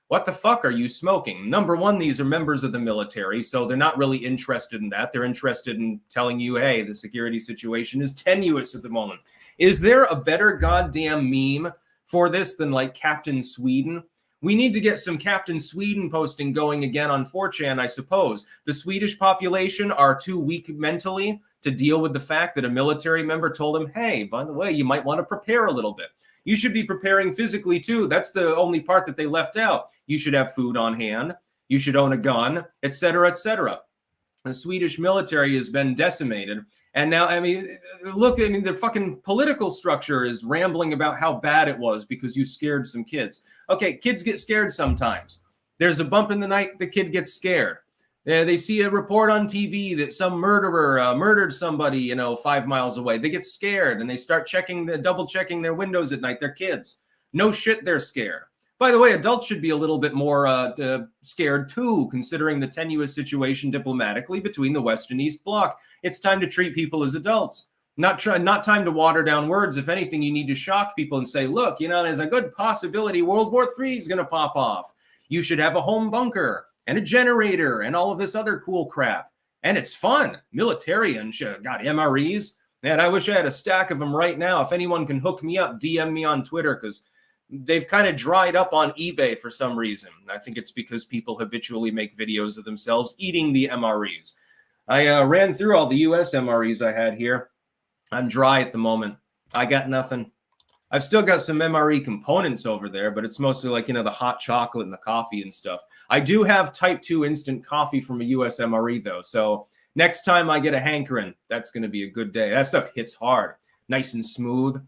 Speaker 1: What the fuck are you smoking? Number one, these are members of the military, so they're not really interested in that. They're interested in telling you, hey, the security situation is tenuous at the moment. Is there a better goddamn meme for this than like Captain Sweden? We need to get some Captain Sweden posting going again on 4chan, I suppose. The Swedish population are too weak mentally to deal with the fact that a military member told him, hey, by the way, you might want to prepare a little bit. You should be preparing physically too. That's the only part that they left out. You should have food on hand. You should own a gun, etc., etc. The Swedish military has been decimated. And now, I mean, look, I mean, their fucking political structure is rambling about how bad it was because you scared some kids. Okay, kids get scared sometimes. There's a bump in the night, the kid gets scared. They see a report on TV that some murderer murdered somebody, 5 miles away. They get scared and they start double checking their windows at night. They're kids. No shit, they're scared. By the way, adults should be a little bit more scared too, considering the tenuous situation diplomatically between the West and East Bloc. It's time to treat people as adults. Not time to water down words. If anything, you need to shock people and say, look, there's a good possibility World War III is going to pop off. You should have a home bunker and a generator and all of this other cool crap. And it's fun. Military and shit. Got MREs. Man, I wish I had a stack of them right now. If anyone can hook me up, DM me on Twitter, because they've kind of dried up on eBay for some reason. I think it's because people habitually make videos of themselves eating the MREs. I ran through all the US MREs I had here. I'm dry at the moment. I got nothing. I've still got some MRE components over there, but it's mostly like, the hot chocolate and the coffee and stuff. I do have type 2 instant coffee from a US MRE, though. So next time I get a hankering, that's going to be a good day. That stuff hits hard. Nice and smooth.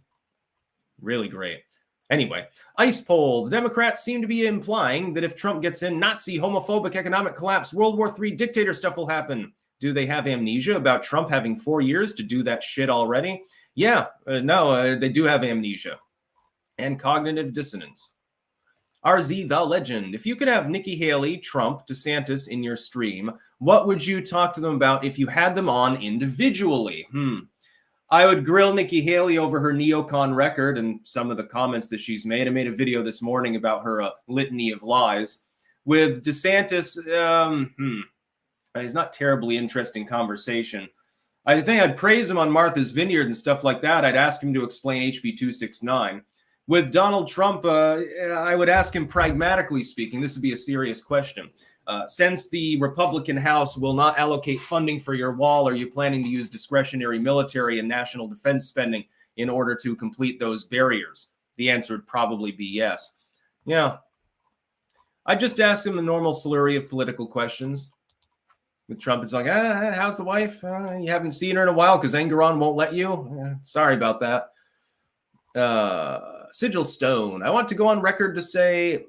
Speaker 1: Really great. Anyway, ICE poll. The Democrats seem to be implying that if Trump gets in, Nazi, homophobic, economic collapse, World War III dictator stuff will happen. Do they have amnesia about Trump having 4 years to do that shit already? Yeah, they do have amnesia and cognitive dissonance. RZ the Legend. If you could have Nikki Haley, Trump, DeSantis in your stream, what would you talk to them about if you had them on individually? I would grill Nikki Haley over her neocon record and some of the comments that she's made. I made a video this morning about her litany of lies. With DeSantis, it's not terribly interesting conversation. I think I'd praise him on Martha's Vineyard and stuff like that. I'd ask him to explain HB 269. With Donald Trump, I would ask him, pragmatically speaking, this would be a serious question. Since the Republican House will not allocate funding for your wall, are you planning to use discretionary military and national defense spending in order to complete those barriers? The answer would probably be yes. Yeah. I just ask him the normal slurry of political questions. With Trump, it's like, how's the wife? You haven't seen her in a while because Engoron won't let you? Sorry about that. Sigil Stone. I want to go on record to say,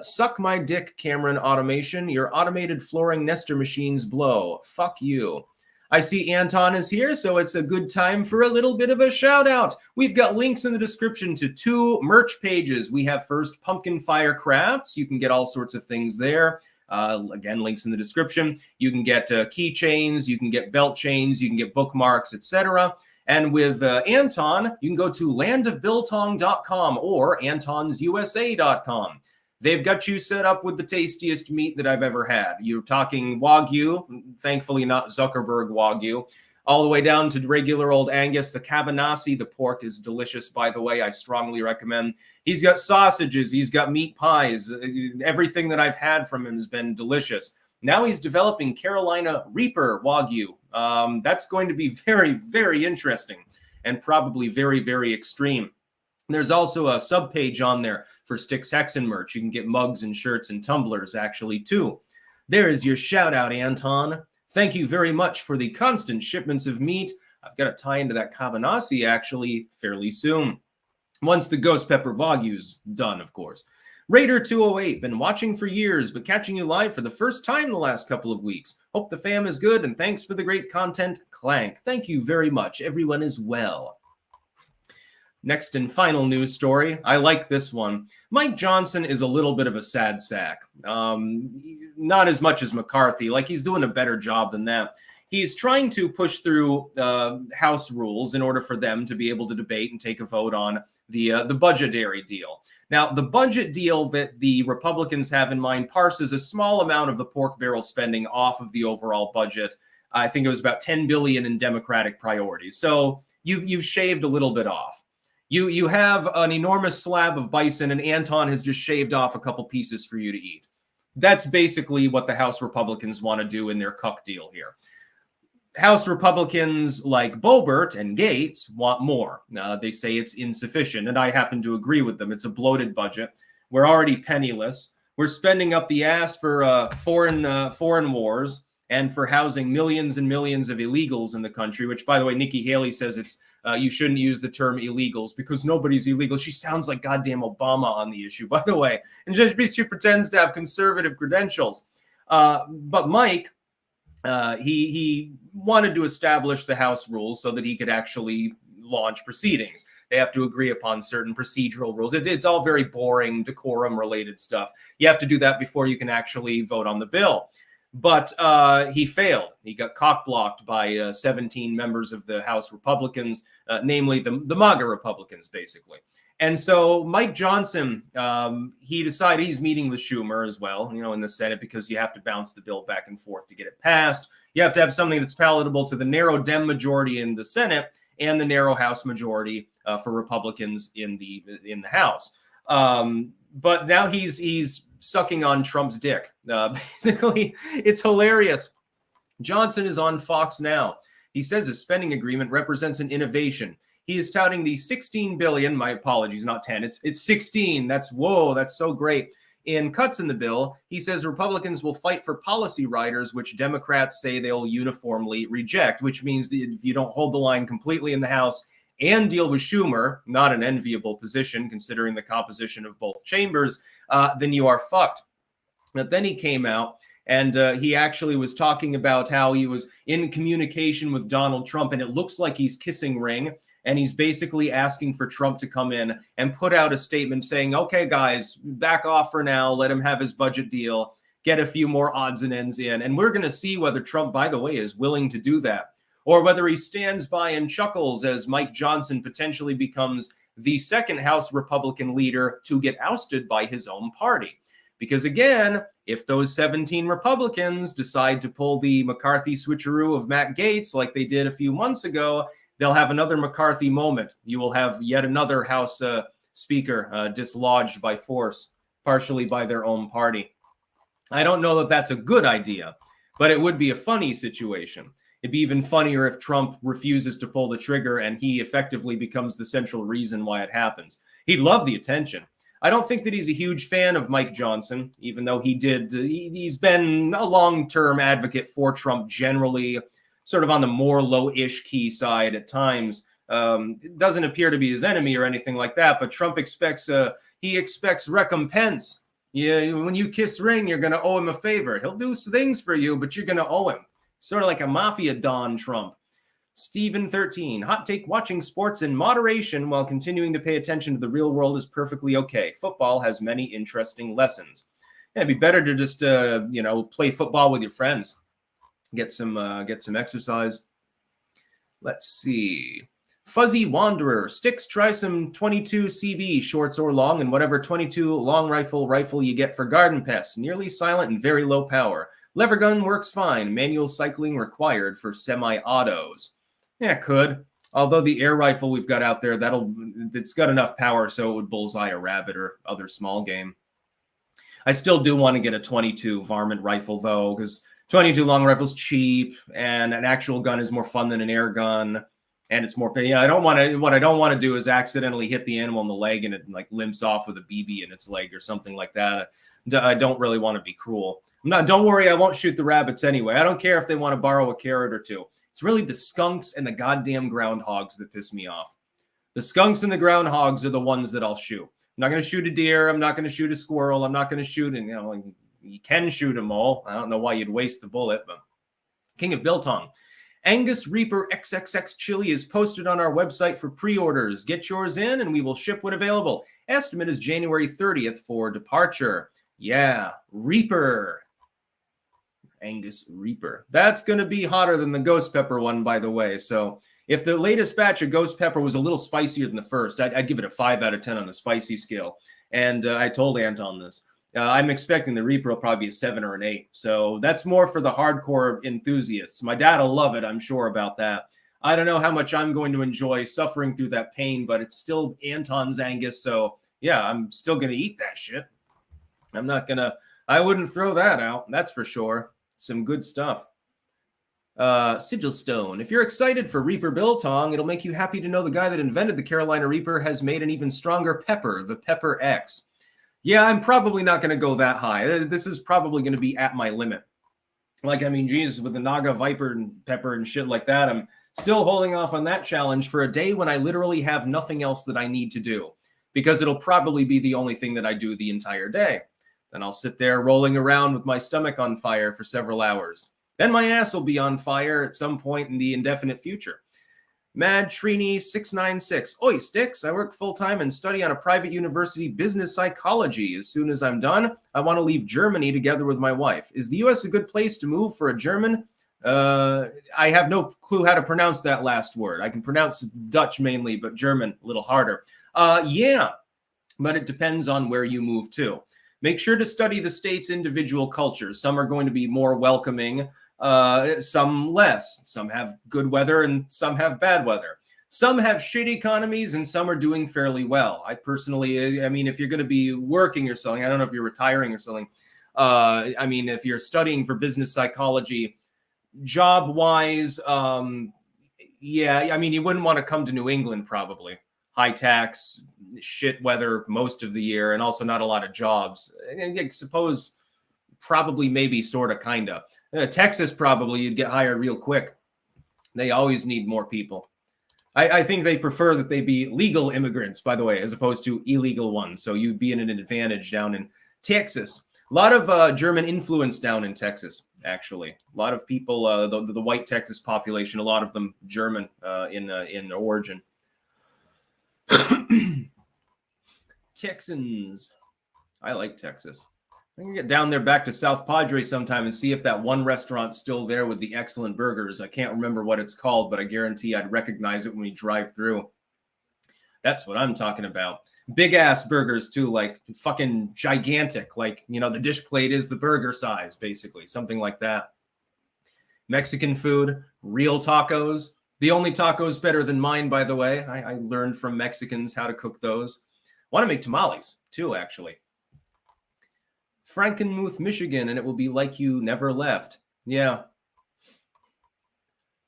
Speaker 1: suck my dick, Cameron Automation. Your automated flooring nester machines blow. Fuck you. I see Anton is here, so it's a good time for a little bit of a shout out. We've got links in the description to 2 merch pages. We have first Pumpkin Fire Crafts. You can get all sorts of things there. Again, links in the description. You can get keychains, you can get belt chains, you can get bookmarks, etc. And with Anton, you can go to landofbiltong.com or antonsusa.com. They've got you set up with the tastiest meat that I've ever had. You're talking Wagyu, thankfully not Zuckerberg Wagyu, all the way down to regular old Angus. The cabanasi, the pork is delicious, by the way. I strongly recommend. He's got sausages. He's got meat pies. Everything that I've had from him has been delicious. Now he's developing Carolina Reaper Wagyu. That's going to be very, very interesting and probably very, very extreme. There's also a subpage on there for Styx Hexen merch. You can get mugs and shirts and tumblers, actually, too. There is your shout out, Anton. Thank you very much for the constant shipments of meat. I've got to tie into that cabanasi, actually, fairly soon. Once the Ghost Pepper Wagyu's done, of course. Raider208, been watching for years, but catching you live for the first time the last couple of weeks. Hope the fam is good, and thanks for the great content, Clank. Thank you very much. Everyone is well. Next and final news story. I like this one. Mike Johnson is a little bit of a sad sack. Not as much as McCarthy. Like, he's doing a better job than that. He's trying to push through House rules in order for them to be able to debate and take a vote on the budgetary deal. Now, the budget deal that the Republicans have in mind parses a small amount of the pork barrel spending off of the overall budget. I think it was about $10 billion in Democratic priorities. So you've shaved a little bit off. You have an enormous slab of bison, and Anton has just shaved off a couple pieces for you to eat. That's basically what the House Republicans want to do in their cuck deal here. House Republicans like Boebert and Gates want more. They say it's insufficient, and I happen to agree with them. It's a bloated budget. We're already penniless. We're spending up the ass for foreign wars and for housing millions and millions of illegals in the country, which, by the way, Nikki Haley says it's you shouldn't use the term illegals because nobody's illegal. She sounds like goddamn Obama on the issue, by the way. And she pretends to have conservative credentials. But Mike, he wanted to establish the House rules so that he could actually launch proceedings. They have to agree upon certain procedural rules. It's all very boring, decorum-related stuff. You have to do that before you can actually vote on the bill. But he failed. He got cock-blocked by 17 members of the House Republicans, namely the MAGA Republicans, basically. And so Mike Johnson, he decided he's meeting with Schumer as well, in the Senate, because you have to bounce the bill back and forth to get it passed. You have to have something that's palatable to the narrow Dem majority in the Senate and the narrow House majority for Republicans in the House. But now he's sucking on Trump's dick. Basically, it's hilarious. Johnson is on Fox Now. He says a spending agreement represents an innovation. He is touting the 16 billion, my apologies, not 10, it's 16. That's so great. In cuts in the bill, he says Republicans will fight for policy riders, which Democrats say they'll uniformly reject, which means that if you don't hold the line completely in the House and deal with Schumer, not an enviable position considering the composition of both chambers, then you are fucked. But then he came out and he actually was talking about how he was in communication with Donald Trump, and it looks like he's kissing ring. And he's basically asking for Trump to come in and put out a statement saying, okay, guys, back off for now. Let him have his budget deal, get a few more odds and ends in. And we're going to see whether Trump, by the way, is willing to do that, or whether he stands by and chuckles as Mike Johnson potentially becomes the second House Republican leader to get ousted by his own party. Because again, if those 17 Republicans decide to pull the McCarthy switcheroo of Matt Gaetz like they did a few months ago, they'll have another McCarthy moment. You will have yet another House Speaker dislodged by force, partially by their own party. I don't know that that's a good idea, but it would be a funny situation. It'd be even funnier if Trump refuses to pull the trigger and he effectively becomes the central reason why it happens. He'd love the attention. I don't think that he's a huge fan of Mike Johnson, even though he's been a long-term advocate for Trump generally, sort of on the more low-ish key side at times. It doesn't appear to be his enemy or anything like that, but Trump expects recompense. Yeah, when you kiss ring, you're going to owe him a favor. He'll do things for you, but you're going to owe him. Sort of like a mafia don Trump. Stephen 13, hot take: watching sports in moderation while continuing to pay attention to the real world is perfectly okay. Football has many interesting lessons. Yeah, it'd be better to just, play football with your friends. Get some exercise. Let's see. Fuzzy Wanderer. Sticks, try some 22 CB, shorts or long, and whatever 22 long rifle you get for garden pests. Nearly silent and very low power. Lever gun works fine. Manual cycling required for semi-autos. Yeah, could. Although the air rifle we've got out there, it's got enough power so it would bullseye a rabbit or other small game. I still do want to get a 22 varmint rifle, though, because 22 long rifles cheap, and an actual gun is more fun than an air gun, and it's more. What I don't want to do is accidentally hit the animal in the leg and it limps off with a BB in its leg or something like that. I don't really want to be cruel. Don't worry, I won't shoot the rabbits anyway. I don't care if they want to borrow a carrot or two. It's really the skunks and the goddamn groundhogs that piss me off. The skunks and the groundhogs are the ones that I'll shoot. I'm not going to shoot a deer. I'm not going to shoot a squirrel. I'm not going to shoot, you can shoot them all. I don't know why you'd waste the bullet, but King of Biltong. Angus Reaper XXX Chili is posted on our website for pre-orders. Get yours in and we will ship when available. Estimate is January 30th for departure. Yeah, Reaper. Angus Reaper. That's going to be hotter than the ghost pepper one, by the way. So If the latest batch of ghost pepper was a little spicier than the first, I'd give it a 5 out of 10 on the spicy scale. And I told Anton this. I'm expecting the Reaper will probably be a 7 or an 8. So that's more for the hardcore enthusiasts. My dad will love it, I'm sure about that. I don't know how much I'm going to enjoy suffering through that pain, but it's still Anton's Angus. So yeah, I'm still going to eat that shit. I wouldn't throw that out. That's for sure. Some good stuff. Sigil Stone. If you're excited for Reaper Biltong, it'll make you happy to know the guy that invented the Carolina Reaper has made an even stronger pepper, the Pepper X. Yeah, I'm probably not going to go that high. This is probably going to be at my limit. Like, I mean, Jesus, with the Naga Viper and pepper and shit like that, I'm still holding off on that challenge for a day when I literally have nothing else that I need to do, because it'll probably be the only thing that I do the entire day. Then I'll sit there rolling around with my stomach on fire for several hours. Then my ass will be on fire at some point in the indefinite future. Mad Trini 696. Oi, Sticks. I work full-time and study on a private university business psychology. As soon as I'm done, I want to leave Germany together with my wife. Is the U.S. a good place to move for a German? I have no clue how to pronounce that last word. I can pronounce Dutch mainly, but German a little harder. Yeah, but it depends on where you move to. Make sure to study the state's individual cultures. Some are going to be more welcoming, some less. Some have good weather and some have bad weather. Some have shit economies and some are doing fairly well. I personally, I mean, if you're going to be working or something, I don't know if you're retiring or something. I mean, if you're studying for business psychology, job-wise, yeah, I mean, you wouldn't want to come to New England probably. High tax, shit weather most of the year, and also not a lot of jobs. I suppose probably, maybe, sort of, kind of. Texas, probably, you'd get hired real quick. They always need more people. I think they prefer that they be legal immigrants, by the way, as opposed to illegal ones. So you'd be in an advantage down in Texas. A lot of German influence down in Texas, actually. A lot of people, the white Texas population, a lot of them German in origin. Texans. I like Texas. I can get down there back to South Padre sometime and see if that one restaurant's still there with the excellent burgers. I can't remember what it's called, but I guarantee I'd recognize it when we drive through. That's what I'm talking about. Big ass burgers too, like fucking gigantic. Like, you know, the dish plate is the burger size, basically. Something like that. Mexican food, real tacos. The only tacos better than mine, by the way. I learned from Mexicans how to cook those. Want to make tamales, too, actually. Frankenmuth, Michigan, and it will be like you never left. Yeah.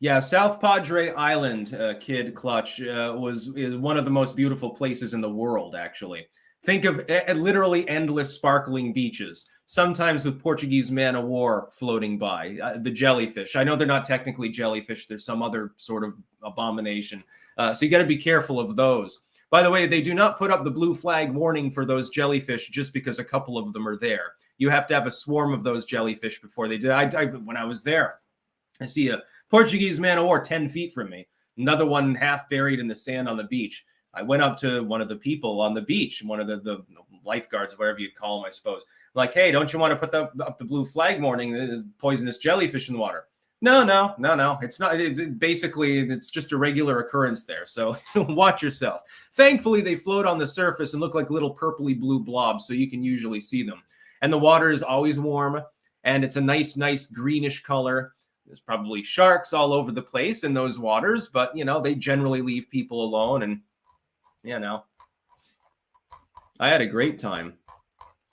Speaker 1: Yeah, South Padre Island, Kid Clutch, is one of the most beautiful places in the world, actually. Think of literally endless sparkling beaches, sometimes with Portuguese man-o'-war floating by. The jellyfish. I know they're not technically jellyfish. There's some other sort of abomination. So you got to be careful of those. By the way, they do not put up the blue flag warning for those jellyfish just because a couple of them are there. You have to have a swarm of those jellyfish before they did. When I was there, I see a Portuguese man-o'-war 10 feet from me. Another one half buried in the sand on the beach. I went up to one of the people on the beach, one of the lifeguards, whatever you'd call them, I suppose. Like, hey, don't you want to put up the blue flag warning? There's poisonous jellyfish in the water. No. It's not. Basically, it's just a regular occurrence there. So watch yourself. Thankfully, they float on the surface and look like little purpley blue blobs, so you can usually see them. And the water is always warm, and it's a nice greenish color. There's probably sharks all over the place in those waters, but, you know, they generally leave people alone. And, you know, I had a great time.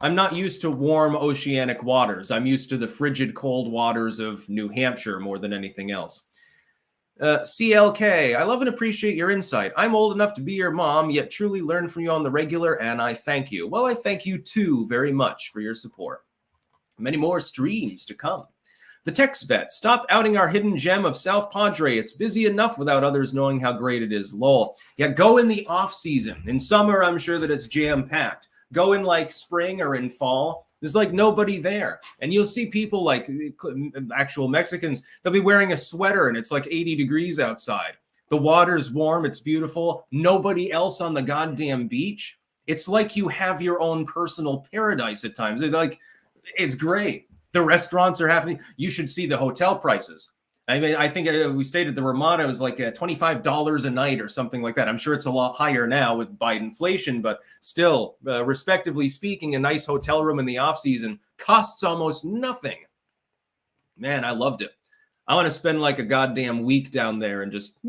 Speaker 1: I'm not used to warm oceanic waters. I'm used to the frigid cold waters of New Hampshire more than anything else. CLK, I love and appreciate your insight. I'm old enough to be your mom, yet truly learn from you on the regular, and I thank you. Well, I thank you too very much for your support. Many more streams to come. The Tex Vet, stop outing our hidden gem of South Padre. It's busy enough without others knowing how great it is. Lol. Yeah, go in the off season. In summer, I'm sure that it's jam-packed. Go in like spring or in fall. There's like nobody there. And you'll see people like actual Mexicans, they'll be wearing a sweater and it's like 80 degrees outside. The water's warm. It's beautiful. Nobody else on the goddamn beach. It's like you have your own personal paradise at times. It's great. The restaurants are happening. You should see the hotel prices. I mean, I think we stated the Ramada was like $25 a night or something like that. I'm sure it's a lot higher now with Biden inflation, but still, respectively speaking, a nice hotel room in the off season costs almost nothing. Man, I loved it. I want to spend like a goddamn week down there and just,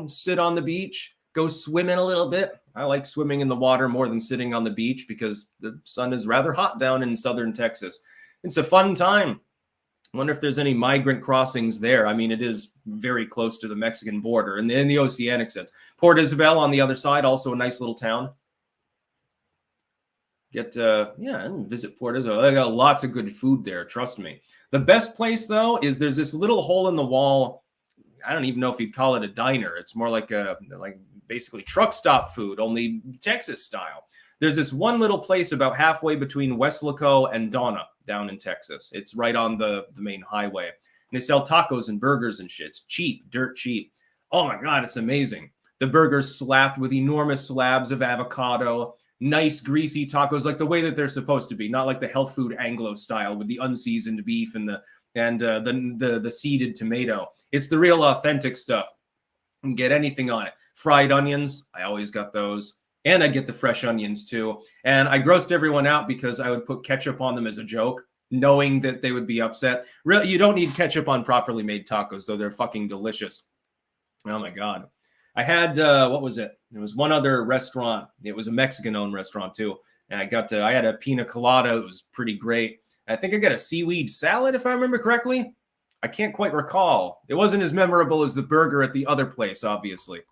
Speaker 1: sit on the beach, go swimming a little bit. I like swimming in the water more than sitting on the beach because the sun is rather hot down in southern Texas. It's a fun time. I wonder if there's any migrant crossings there. I mean, it is very close to the Mexican border in the oceanic sense. Port Isabel on the other side, also a nice little town. And visit Port Isabel. I got lots of good food there, trust me. The best place, though, is there's this little hole in the wall. I don't even know if you'd call it a diner. It's more like basically truck stop food, only Texas style. There's this one little place about halfway between Weslaco and Donna down in Texas. It's right on the main highway. And they sell tacos and burgers and shit. It's cheap, dirt cheap. Oh my God, it's amazing. The burgers slapped with enormous slabs of avocado, nice greasy tacos, like the way that they're supposed to be, not like the health food Anglo style with the unseasoned beef and the seeded tomato. It's the real authentic stuff. You can get anything on it. Fried onions, I always got those. And I get the fresh onions too. And I grossed everyone out because I would put ketchup on them as a joke, knowing that they would be upset. Really, you don't need ketchup on properly made tacos, though they're fucking delicious. Oh my God. I had, what was it? There was one other restaurant. It was a Mexican-owned restaurant too. And I had a pina colada. It was pretty great. I think I got a seaweed salad, if I remember correctly. I can't quite recall. It wasn't as memorable as the burger at the other place, obviously.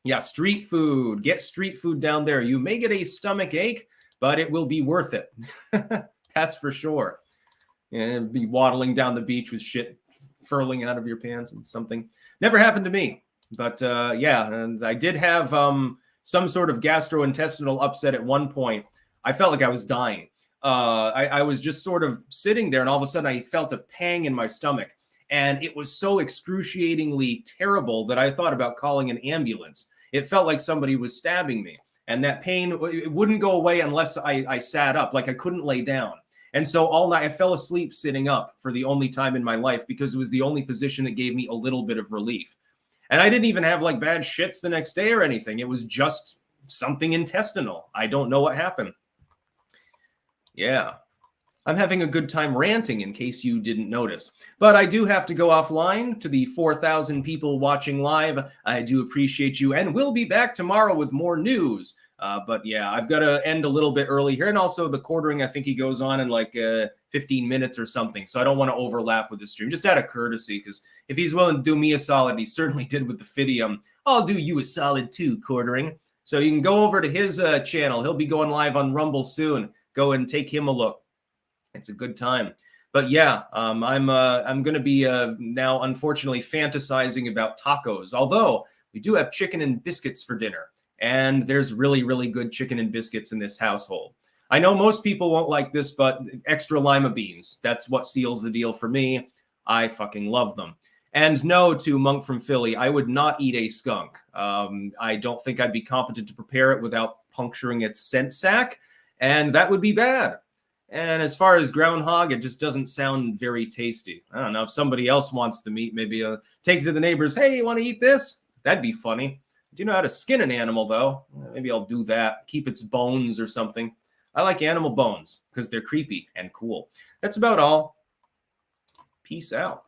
Speaker 1: Yeah, street food. Get street food down there. You may get a stomach ache, but it will be worth it. That's for sure. And be waddling down the beach with shit furling out of your pants and something. Never happened to me. But and I did have some sort of gastrointestinal upset at one point. I felt like I was dying. I was just sort of sitting there, and all of a sudden I felt a pang in my stomach. And it was so excruciatingly terrible that I thought about calling an ambulance. It felt like somebody was stabbing me. And that pain, it wouldn't go away unless I sat up, like I couldn't lay down. And so all night I fell asleep sitting up for the only time in my life because it was the only position that gave me a little bit of relief. And I didn't even have like bad shits the next day or anything. It was just something intestinal. I don't know what happened. Yeah. I'm having a good time ranting in case you didn't notice. But I do have to go offline to the 4,000 people watching live. I do appreciate you, and we'll be back tomorrow with more news. But yeah, I've got to end a little bit early here. And also the quartering, I think he goes on in like 15 minutes or something. So I don't want to overlap with the stream, just out of courtesy, because if he's willing to do me a solid, he certainly did with the Fidium. I'll do you a solid too, quartering. So you can go over to his channel. He'll be going live on Rumble soon. Go and take him a look. It's a good time. But yeah, I'm going to be now, unfortunately, fantasizing about tacos. Although we do have chicken and biscuits for dinner. And there's really, really good chicken and biscuits in this household. I know most people won't like this, but extra lima beans. That's what seals the deal for me. I fucking love them. And no, to Monk from Philly, I would not eat a skunk. I don't think I'd be competent to prepare it without puncturing its scent sac. And that would be bad. And as far as groundhog, it just doesn't sound very tasty. I don't know. If somebody else wants the meat, maybe take it to the neighbors. Hey, you want to eat this? That'd be funny. Do you know how to skin an animal, though? Maybe I'll do that. Keep its bones or something. I like animal bones because they're creepy and cool. That's about all. Peace out.